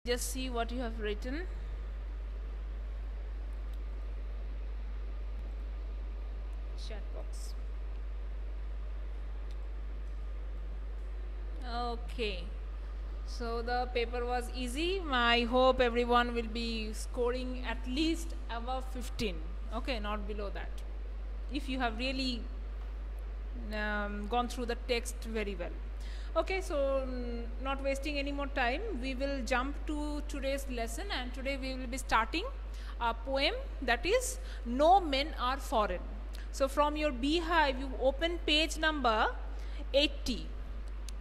Just see what you have written. Chat box. Okay. So the paper was easy. I hope everyone will be scoring at least above 15. Okay, not below that. If you have really gone through the text very well. Okay, so not wasting any more time, we will jump to today's lesson, and today we will be starting a poem that is No Men Are Foreign. So from your Beehive, you open page number 80.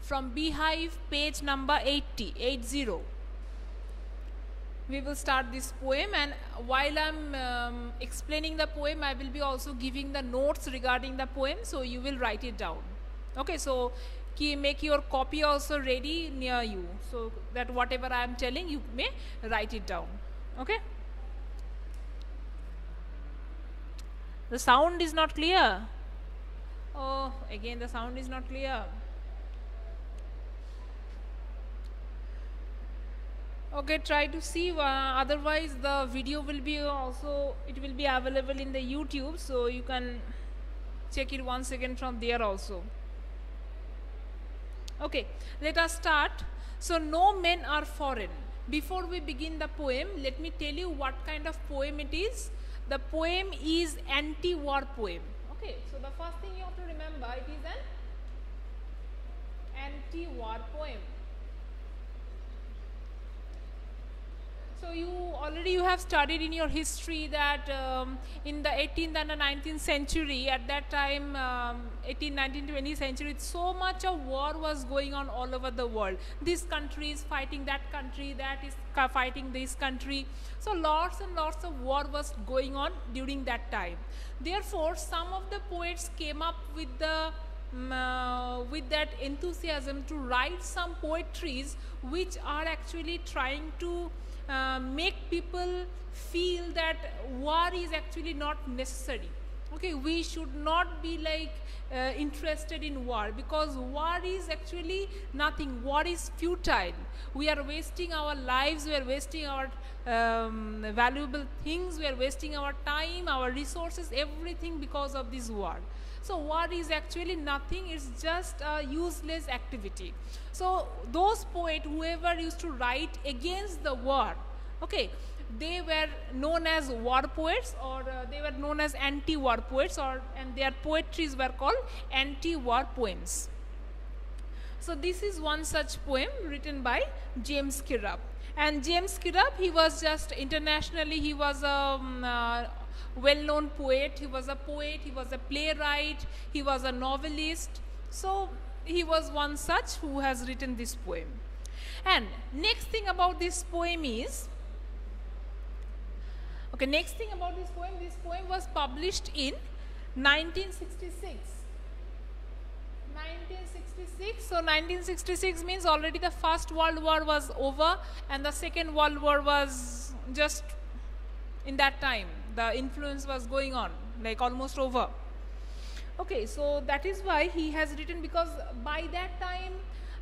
From Beehive, page number 80, 80. We will start this poem, and while I'm explaining the poem, I will be also giving the notes regarding the poem, so you will write it down. Okay, so make your copy also ready near you, so that whatever I am telling, you may write it down. Okay? The sound is not clear. Oh, again the sound is not clear. Okay, try to see, otherwise the video will be also, it will be available in the YouTube, so you can check it once again from there also. Okay, let us start. So, no men are foreign. Before we begin the poem, let me tell you what kind of poem it is. The poem is anti-war poem. Okay, so the first thing you have to remember, it is an anti-war poem. So you have studied in your history that in the 18th and the 19th century, at that time, 18th, 19th, 20th century, so much of war was going on all over the world. This country is fighting that country, that is fighting this country. So lots and lots of war was going on during that time. Therefore, some of the poets came up with the with that enthusiasm to write some poetries which are actually trying to make people feel that war is actually not necessary. Okay, we should not be like interested in war, because war is actually nothing. War is futile. We are wasting our lives, we are wasting our valuable things, we are wasting our time, our resources, everything because of this war. So war is actually nothing, it's just a useless activity. So those poets, whoever used to write against the war, okay, they were known as war poets, or they were known as anti-war poets, and their poetries were called anti-war poems. So this is one such poem written by James Kirkup. And James Kirkup, he was just internationally, he was a well-known poet, he was a playwright, he was a novelist. So he was one such who has written this poem. And next thing about this poem is, okay, next thing about this poem was published in 1966. 1966, so 1966 means already the First World War was over and the Second World War was just in that time. The influence was going on, like almost over. Okay, so that is why he has written, because by that time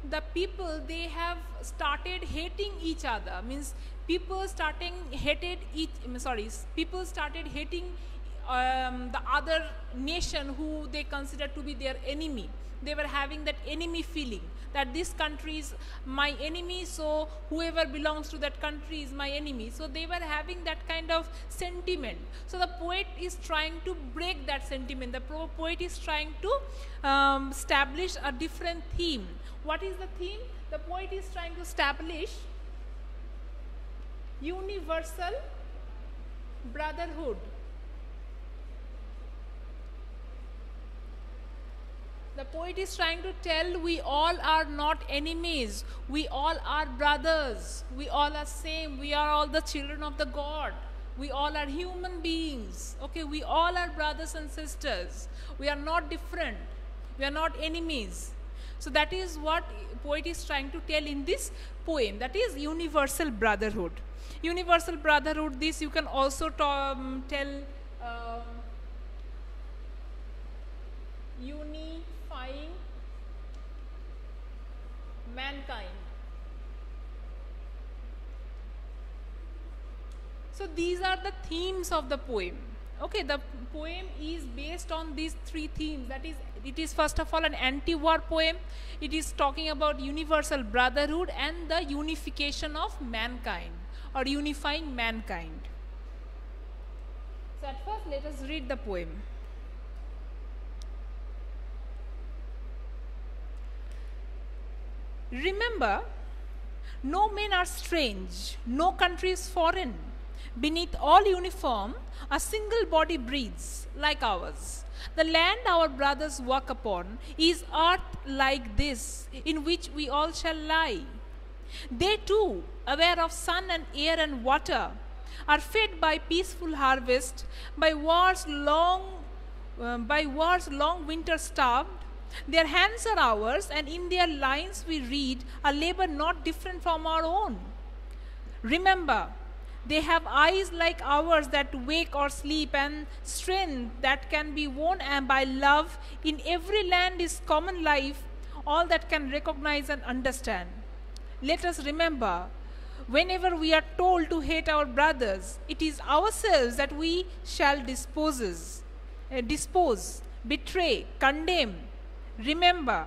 the people, they have started hating each other, means people started hating the other nation who they consider to be their enemy. They were having that enemy feeling, that this country is my enemy, so whoever belongs to that country is my enemy. So they were having that kind of sentiment. So the poet is trying to break that sentiment. The poet is trying to establish a different theme. What is the theme? The poet is trying to establish universal brotherhood. The poet is trying to tell, we all are not enemies, we all are brothers, we all are same, we are all the children of the God, we all are human beings. Okay, we all are brothers and sisters, we are not different, we are not enemies. So that is what poet is trying to tell in this poem, that is universal brotherhood. Universal brotherhood, this you can also tell unifying mankind. So these are the themes of the poem. Okay, the poem is based on these three themes. That is, it is first of all an anti-war poem. It is talking about universal brotherhood and the unification of mankind, or unifying mankind. So at first let us read the poem. Remember, no men are strange, no country is foreign. Beneath all uniform, a single body breathes like ours. The land our brothers walk upon is earth like this, in which we all shall lie. They too, aware of sun and air and water, are fed by peaceful harvest, by wars long winter starved. Their hands are ours, and in their lines we read a labor not different from our own. Remember, they have eyes like ours that wake or sleep, and strength that can be won and by love. In every land is common life, all that can recognize and understand. Let us remember, whenever we are told to hate our brothers, it is ourselves that we shall dispose, betray, condemn. Remember,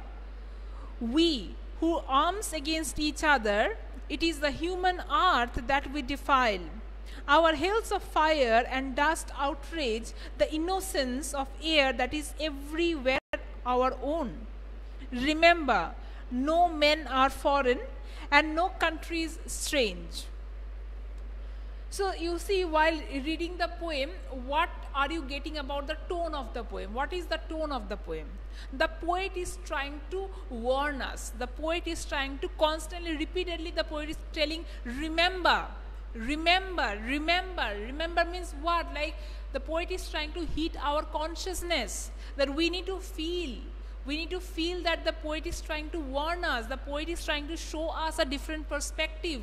we who arms against each other, it is the human earth that we defile. Our hells of fire and dust outrage the innocence of air that is everywhere our own. Remember, no men are foreign and no country is strange. So you see, while reading the poem, what are you getting about the tone of the poem? What is the tone of the poem? The poet is trying to warn us. The poet is trying to constantly, repeatedly, the poet is telling, remember, remember, remember. Remember means what? Like, the poet is trying to hit our consciousness, that we need to feel. We need to feel that the poet is trying to warn us. The poet is trying to show us a different perspective.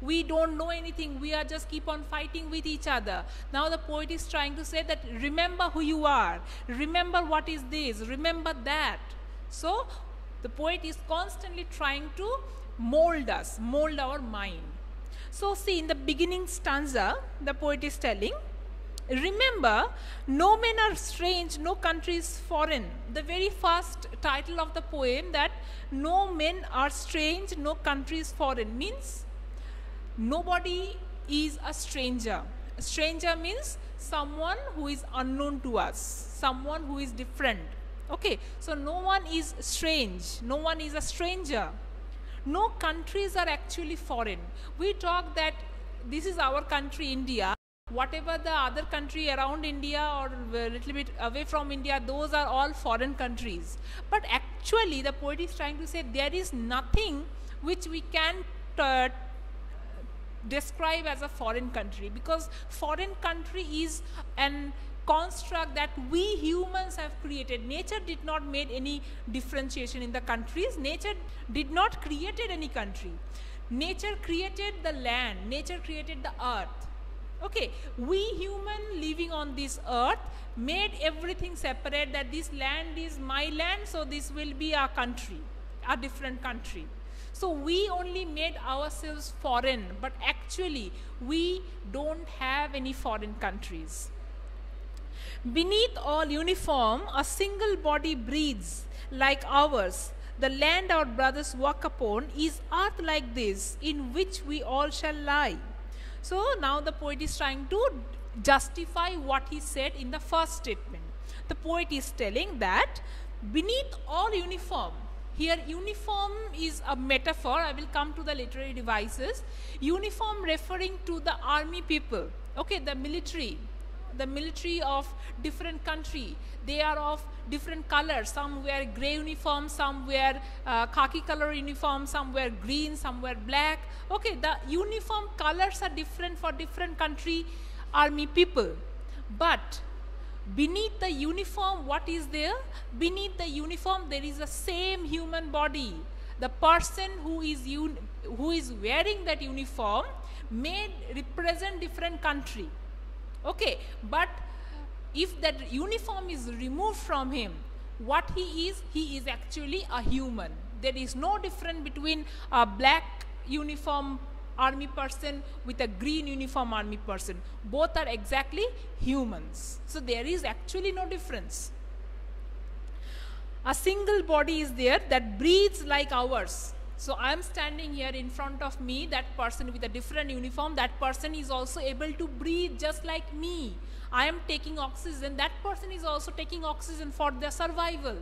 We don't know anything. We are just keep on fighting with each other. Now the poet is trying to say that remember who you are. Remember what is this. Remember that. So the poet is constantly trying to mold us, mold our mind. So see, in the beginning stanza, the poet is telling, remember, no men are strange, no country is foreign. The very first title of the poem, that no men are strange, no country is foreign, means nobody is a stranger. A stranger means someone who is unknown to us, someone who is different. Okay, so no one is strange, no one is a stranger. No countries are actually foreign. We talk that this is our country, India. Whatever the other country around India or a little bit away from India, those are all foreign countries. But actually, the poet is trying to say there is nothing which we can describe as a foreign country, because foreign country is an construct that we humans have created. Nature did not make any differentiation in the countries. Nature did not created any country. Nature created the land. Nature created the earth. Okay, we human living on this earth made everything separate, that this land is my land, so this will be a country, a different country. So we only made ourselves foreign, but actually we don't have any foreign countries. Beneath all uniform, a single body breathes like ours. The land our brothers walk upon is earth like this, in which we all shall lie. So now the poet is trying to justify what he said in the first statement. The poet is telling that beneath all uniform, here uniform is a metaphor. I will come to the literary devices. Uniform referring to the army people, okay, the military of different country. They are of different colors. Some wear grey uniform, some wear khaki color uniform, some wear green, some wear black. Okay, the uniform colors are different for different country army people. But beneath the uniform, what is there? Beneath the uniform, there is the same human body. The person who is wearing that uniform may represent different country. Okay, but if that uniform is removed from him, what he is actually a human. There is no difference between a black uniform army person with a green uniform army person. Both are exactly humans. So there is actually no difference. A single body is there that breathes like ours. So I am standing here in front of me, that person with a different uniform, that person is also able to breathe just like me. I am taking oxygen, that person is also taking oxygen for their survival.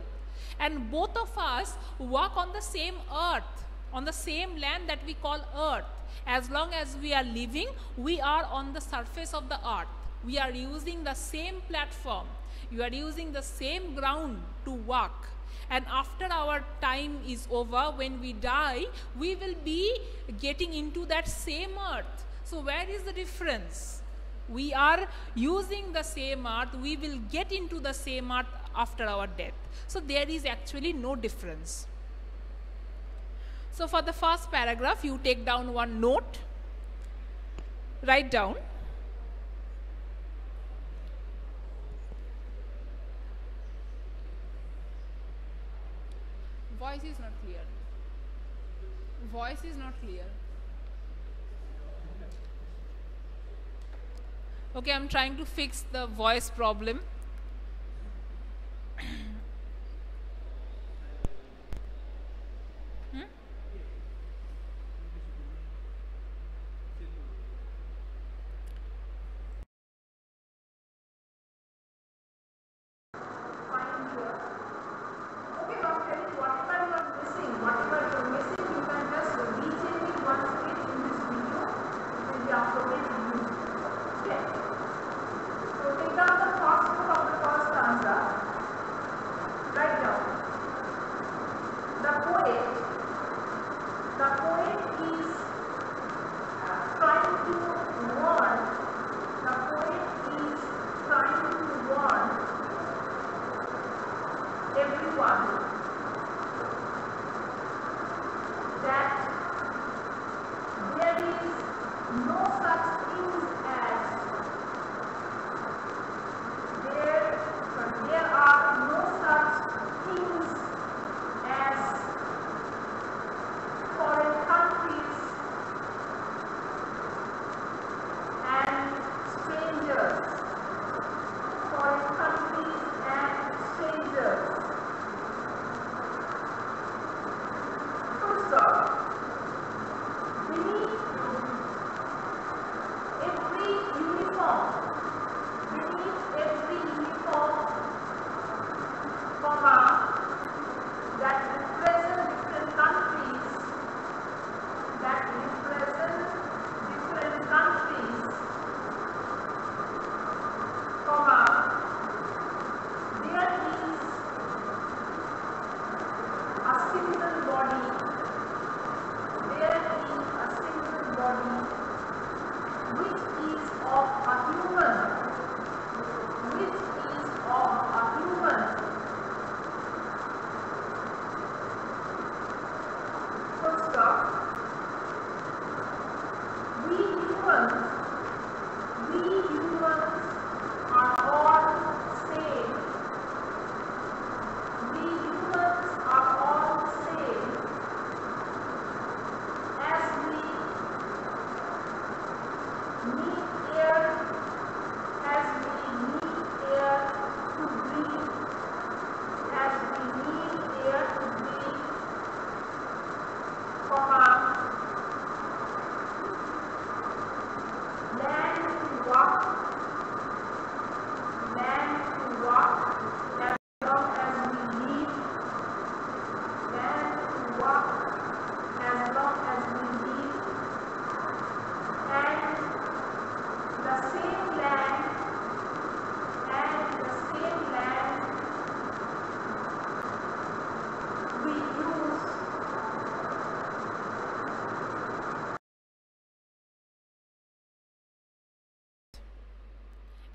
And both of us walk on the same earth, on the same land that we call earth. As long as we are living, we are on the surface of the earth. We are using the same platform. You are using the same ground to walk. And after our time is over, when we die, we will be getting into that same earth. So where is the difference? We are using the same earth. We will get into the same earth after our death. So there is actually no difference. So for the first paragraph, you take down one note. Write down. Voice is not clear. Voice is not clear. Okay, I'm trying to fix the voice problem.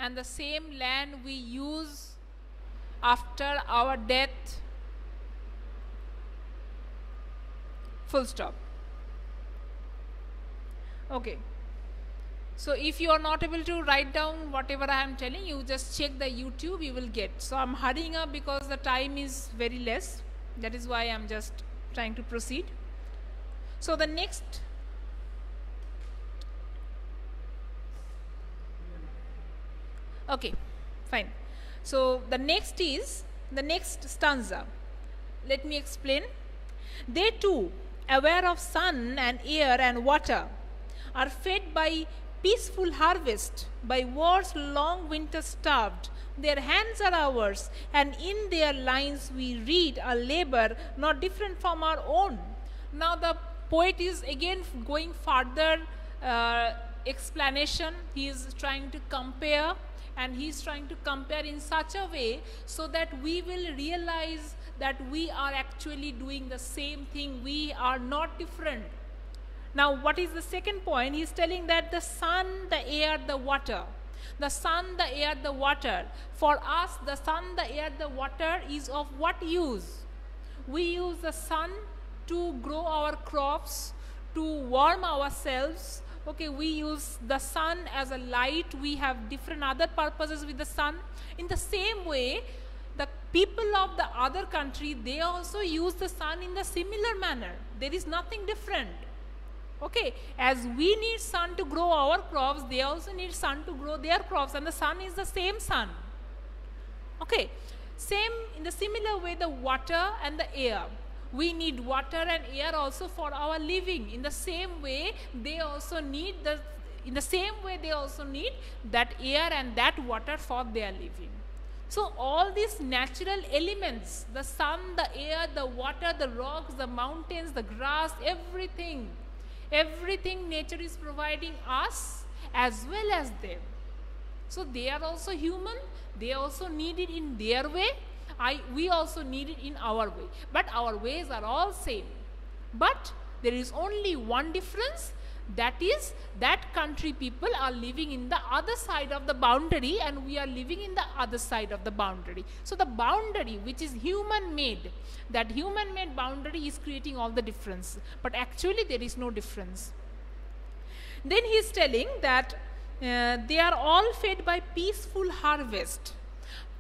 And the same land we use after our death. Full stop. Okay. So if you are not able to write down whatever I am telling you, just check the YouTube, you will get. So I'm hurrying up because the time is very less. That is why I'm just trying to proceed. So the next Okay, fine. So the next is the next stanza. Let me explain. They too, aware of sun and air and water, are fed by peaceful harvest, by war's long winter starved. Their hands are ours, and in their lines we read a labor not different from our own. Now the poet is again going further explanation. He is trying to compare, and he is trying to compare in such a way so that we will realize that we are actually doing the same thing. We are not different. Now, what is the second point? He is telling that the sun, the air, the water. The sun, the air, the water. For us, the sun, the air, the water is of what use? We use the sun to grow our crops, to warm ourselves. Okay, we use the sun as a light. We have different other purposes with the sun. In the same way, the people of the other country, they also use the sun in the similar manner. There is nothing different. Okay, as we need sun to grow our crops, they also need sun to grow their crops, and the sun is the same sun. Okay, same in the similar way, the water and the air. We need water and air also for our living. In the same way, they also need that air and that water for their living. So all these natural elements, the sun, the air, the water, the rocks, the mountains, the grass, everything nature is providing us as well as them. So they are also human, they also need it in their way, we also need it in our way. But our ways are all same. But there is only one difference, that is that country people are living in the other side of the boundary and we are living in the other side of the boundary. So the boundary which is human made, that human made boundary is creating all the difference, but actually there is no difference. Then he is telling that they are all fed by peaceful harvest.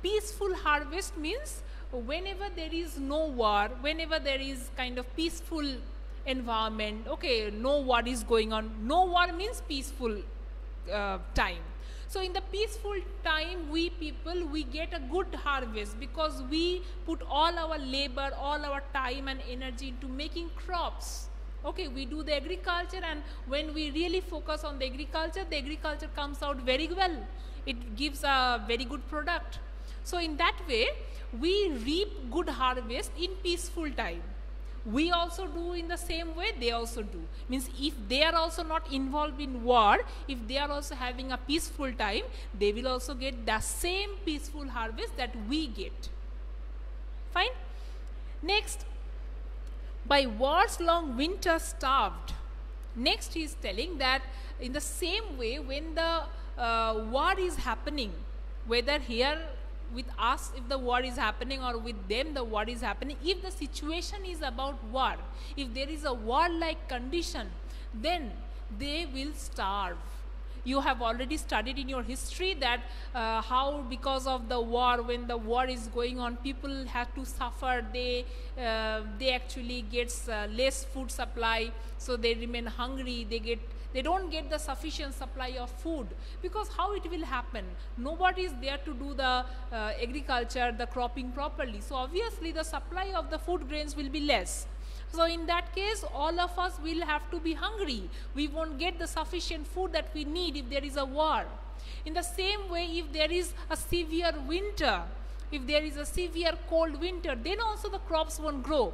Peaceful harvest means whenever there is no war, whenever there is kind of peaceful environment, okay, no war is going on. No war means peaceful time. So in the peaceful time, we people, we get a good harvest because we put all our labor, all our time and energy into making crops. Okay, we do the agriculture, and when we really focus on the agriculture comes out very well. It gives a very good product. So in that way, we reap good harvest in peaceful time. We also do in the same way, they also do. Means if they are also not involved in war, if they are also having a peaceful time, they will also get the same peaceful harvest that we get. Fine? Next, by war's long winter starved. Next he is telling that in the same way, when the war is happening, whether here with us if the war is happening or with them the war is happening, if the situation is about war, if there is a war-like condition, then they will starve. You have already studied in your history that how because of the war, when the war is going on, people have to suffer. They actually gets less food supply, so they remain hungry. They don't get the sufficient supply of food, because how it will happen? Nobody is there to do the agriculture, the cropping properly. So obviously the supply of the food grains will be less. So in that case, all of us will have to be hungry. We won't get the sufficient food that we need if there is a war. In the same way, if there is a severe winter, if there is a severe cold winter, then also the crops won't grow.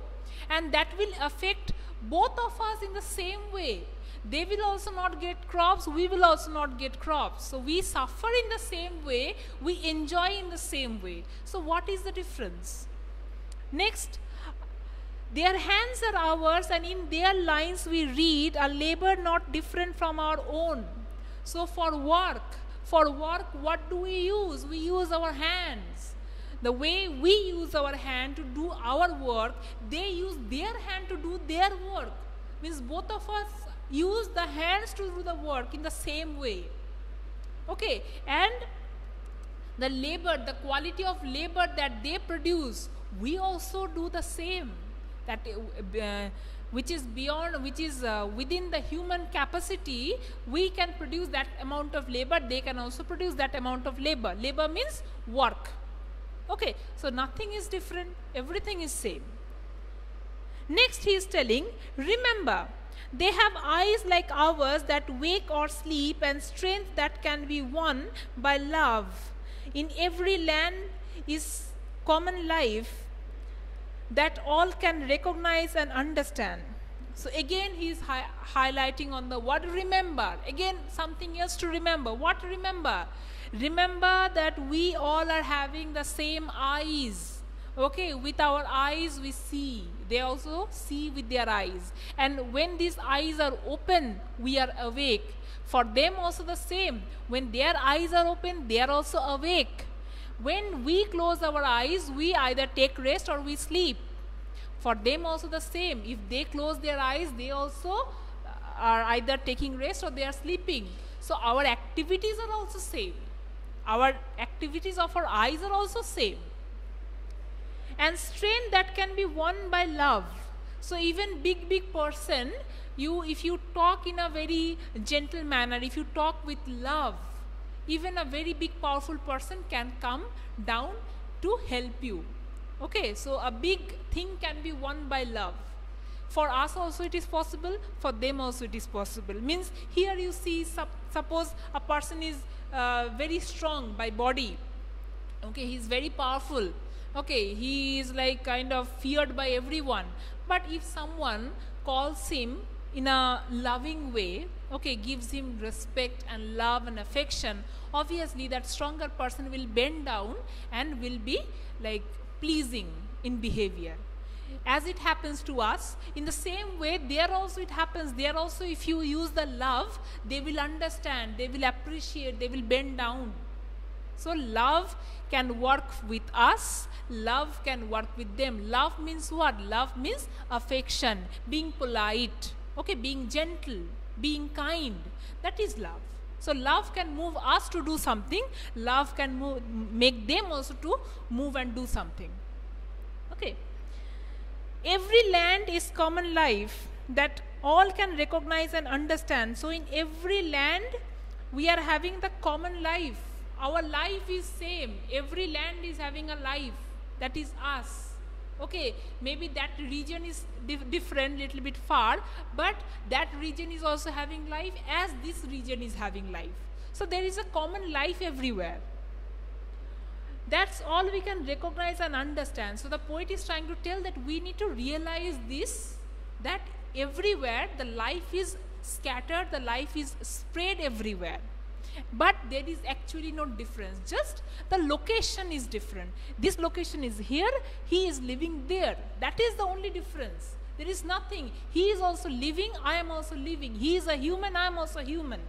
And that will affect both of us in the same way. They will also not get crops, we will also not get crops. So we suffer in the same way, we enjoy in the same way. So what is the difference? Next, their hands are ours, and in their lines we read a labor not different from our own. So for work, what do we use? We use our hands. The way we use our hand to do our work, they use their hand to do their work. Means both of us use the hands to do the work in the same way. Okay, and the labor, the quality of labor that they produce, we also do the same. That which is beyond, which is within the human capacity, we can produce that amount of labor, they can also produce that amount of labor. Labor means work. Okay, so nothing is different, everything is same. Next he is telling, remember, they have eyes like ours that wake or sleep, and strength that can be won by love. In every land is common life that all can recognize and understand. So again he is highlighting on the word remember. Again something else to remember. What remember? Remember that we all are having the same eyes. Okay, with our eyes we see. They also see with their eyes. And when these eyes are open, we are awake. For them also the same. When their eyes are open, they are also awake. When we close our eyes, we either take rest or we sleep. For them also the same. If they close their eyes, they also are either taking rest or they are sleeping. So our activities are also same. Our activities of our eyes are also same. And strength that can be won by love. So even big person, if you talk in a very gentle manner, if you talk with love, even a very big powerful person can come down to help you. Okay, so a big thing can be won by love. For us also it is possible, for them also it is possible. Means here you see, suppose a person is very strong by body. Okay, he is very powerful. Okay, he is like kind of feared by everyone. But if someone calls him in a loving way, okay, gives him respect and love and affection, obviously that stronger person will bend down and will be like pleasing in behavior. As it happens to us, in the same way, there also it happens. There also, if you use the love, they will understand, they will appreciate, they will bend down. So love can work with us, love can work with them. Love means what? Love means affection, being polite, okay, being gentle, being kind. That is love. So love can move us to do something, love can make them also to move and do something. Okay. Every land is common life that all can recognize and understand. So in every land, we are having the common life. Our life is same. Every land is having a life. That is us. Okay, maybe that region is different, little bit far, but that region is also having life as this region is having life. So there is a common life everywhere. That's all we can recognize and understand. So the poet is trying to tell that we need to realize this, that everywhere the life is scattered, the life is spread everywhere. But there is actually no difference, just the location is different. This location is here, he is living there. That is the only difference. There is nothing. He is also living, I am also living. He is a human, I am also human.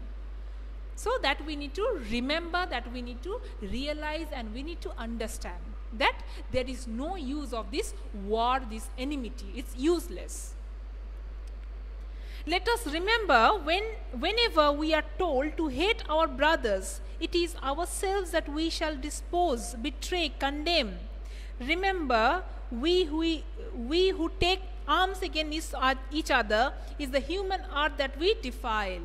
So that we need to remember, that we need to realize, and we need to understand that there is no use of this war, this enmity. It's useless. Let us remember, whenever we are told to hate our brothers, it is ourselves that we shall dispose, betray, condemn. Remember, we who take arms against each other is the human art that we defile.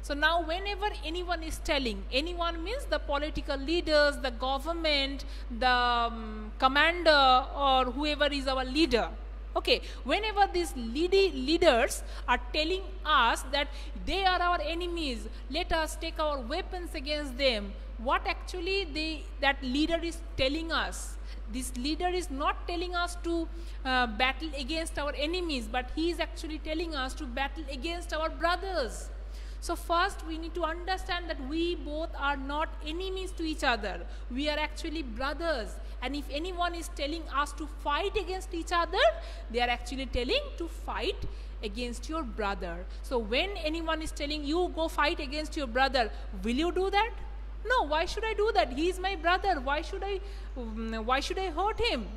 So now whenever anyone is telling, anyone means the political leaders, the government, the commander, or whoever is our leader. Okay, whenever these leaders are telling us that they are our enemies, let us take our weapons against them, what actually that leader is telling us? This leader is not telling us to battle against our enemies, but he is actually telling us to battle against our brothers. So first we need to understand that we both are not enemies to each other. We are actually brothers. And if anyone is telling us to fight against each other, they are actually telling to fight against your brother. So when anyone is telling you go fight against your brother, will you do that? No, why should I do that? He is my brother. Why should I hurt him?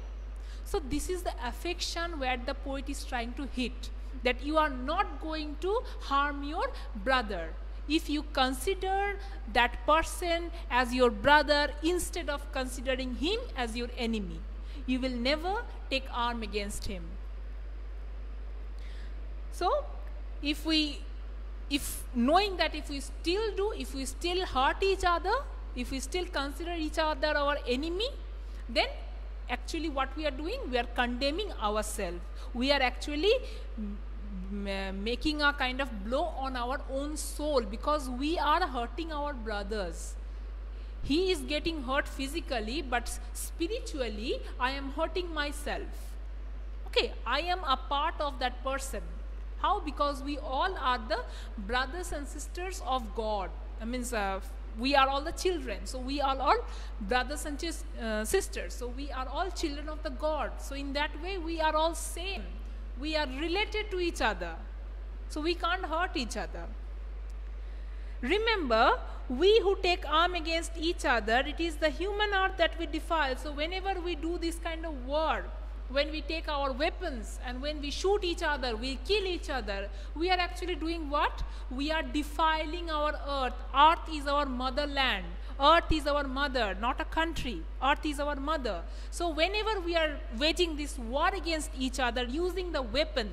So this is the affection where the poet is trying to hit, that you are not going to harm your brother. If you consider that person as your brother instead of considering him as your enemy, you will never take arm against him. So if knowing that if we still hurt each other, if we still consider each other our enemy, then actually what we are doing, we are condemning ourselves. We are actually making a kind of blow on our own soul, because we are hurting our brothers. He is getting hurt physically, but spiritually I am hurting myself. Okay, I am a part of that person. How? Because we all are the brothers and sisters of God. I mean, we are all the children. So we are all brothers and sisters. So we are all children of the God. So in that way, we are all same. We are related to each other. So we can't hurt each other. Remember, we who take arm against each other, it is the human earth that we defile. So whenever we do this kind of war, when we take our weapons and when we shoot each other, we kill each other, we are actually doing what? We are defiling our earth. Earth is our motherland. Earth is our mother, not a country. Earth is our mother. So whenever we are waging this war against each other using the weapon,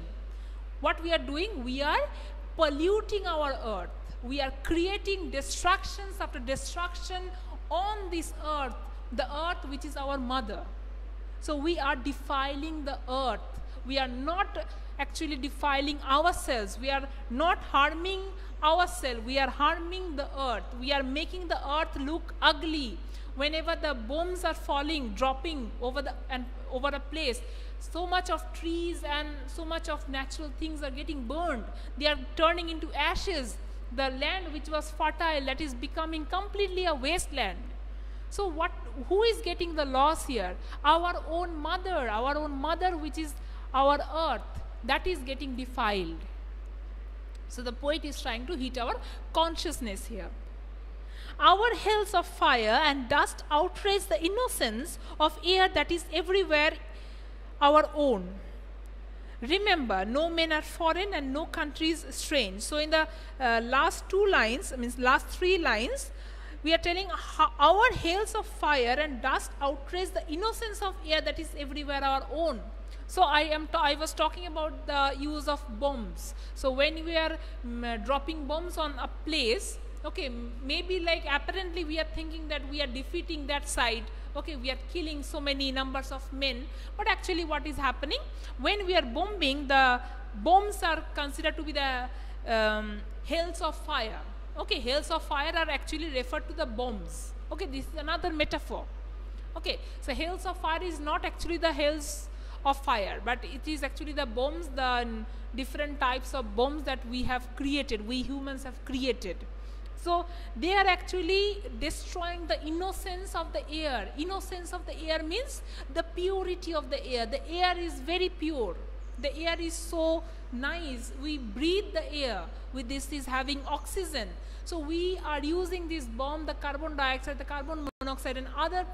what we are doing? We are polluting our earth. We are creating destructions after destruction on this earth, the earth which is our mother. So we are defiling the earth. We are not actually defiling ourselves. We are not harming ourselves. We are harming the earth. We are making the earth look ugly. Whenever the bombs are falling, dropping over a place, so much of trees and so much of natural things are getting burned. They are turning into ashes. The land which was fertile, that is becoming completely a wasteland. So who is getting the loss here? Our own mother which is our earth, that is getting defiled. So the poet is trying to hit our consciousness here. Our hells of fire and dust outrage the innocence of air that is everywhere our own. Remember, no men are foreign and no country is strange. So in the last three lines, we are telling our hails of fire and dust outrage the innocence of air that is everywhere our own. So I was talking about the use of bombs. So when we are dropping bombs on a place, okay, maybe like apparently we are thinking that we are defeating that side. Okay, we are killing so many numbers of men, but actually what is happening, when we are bombing, the bombs are considered to be the hails of fire. Okay, hails of fire are actually referred to the bombs. Okay, this is another metaphor. Okay, so hails of fire is not actually the hails of fire, but it is actually the bombs, the different types of bombs that we have created, we humans have created. So they are actually destroying the innocence of the air. Innocence of the air means the purity of the air. The air is very pure. The air is so nice. We breathe the air. With this is having oxygen. So we are using this bomb, the carbon dioxide, the carbon monoxide and other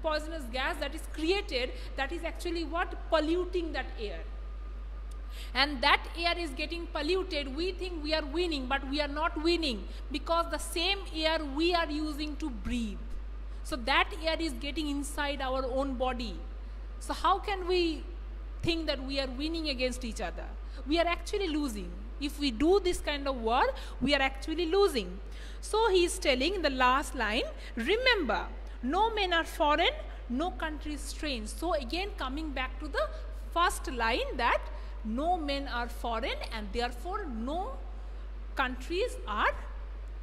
poisonous gas that is created, that is actually what? Polluting that air. And that air is getting polluted. We think we are winning, but we are not winning, because the same air we are using to breathe. So that air is getting inside our own body. So how can we think that we are winning against each other? We are actually losing. If we do this kind of war, we are actually losing. So he is telling in the last line, remember, no men are foreign, no country is strange. So again coming back to the first line, that no men are foreign and therefore no countries are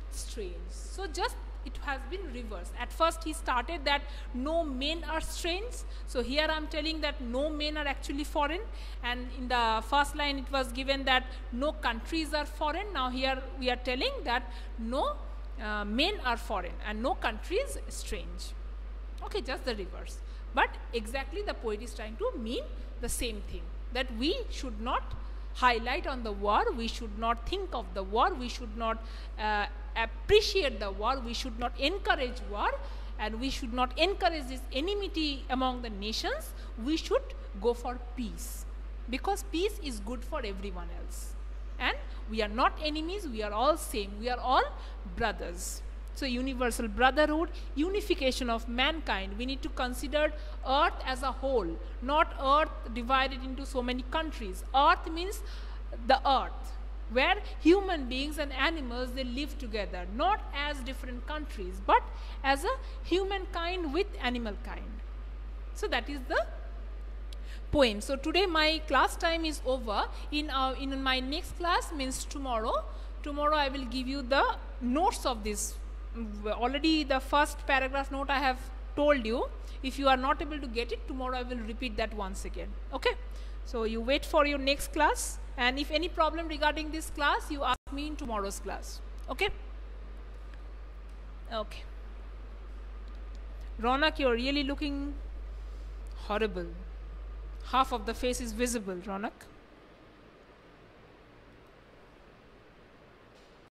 strange. So just it has been reversed. At first he started that no men are strange. So here I am telling that no men are actually foreign, and in the first line it was given that no countries are foreign. Now here we are telling that no men are foreign and no country is strange. Okay, just the reverse. But exactly the poet is trying to mean the same thing, that we should not highlight on the war, we should not think of the war, we should not appreciate the war, we should not encourage war, and we should not encourage this enmity among the nations. We should go for peace, because peace is good for everyone else. And we are not enemies, we are all same, we are all brothers. So universal brotherhood, unification of mankind. We need to consider earth as a whole, not earth divided into so many countries. Earth means the earth, where human beings and animals, they live together, not as different countries, but as a humankind with animal kind. So that is the poem. So today my class time is over. In my next class, means tomorrow I will give you the notes of this. Already the first paragraph note I have told you. If you are not able to get it, tomorrow I will repeat that once again. Okay? So you wait for your next class, and if any problem regarding this class, you ask me in tomorrow's class. Okay? Okay. Ronak, you're really looking horrible. Half of the face is visible, Ronak.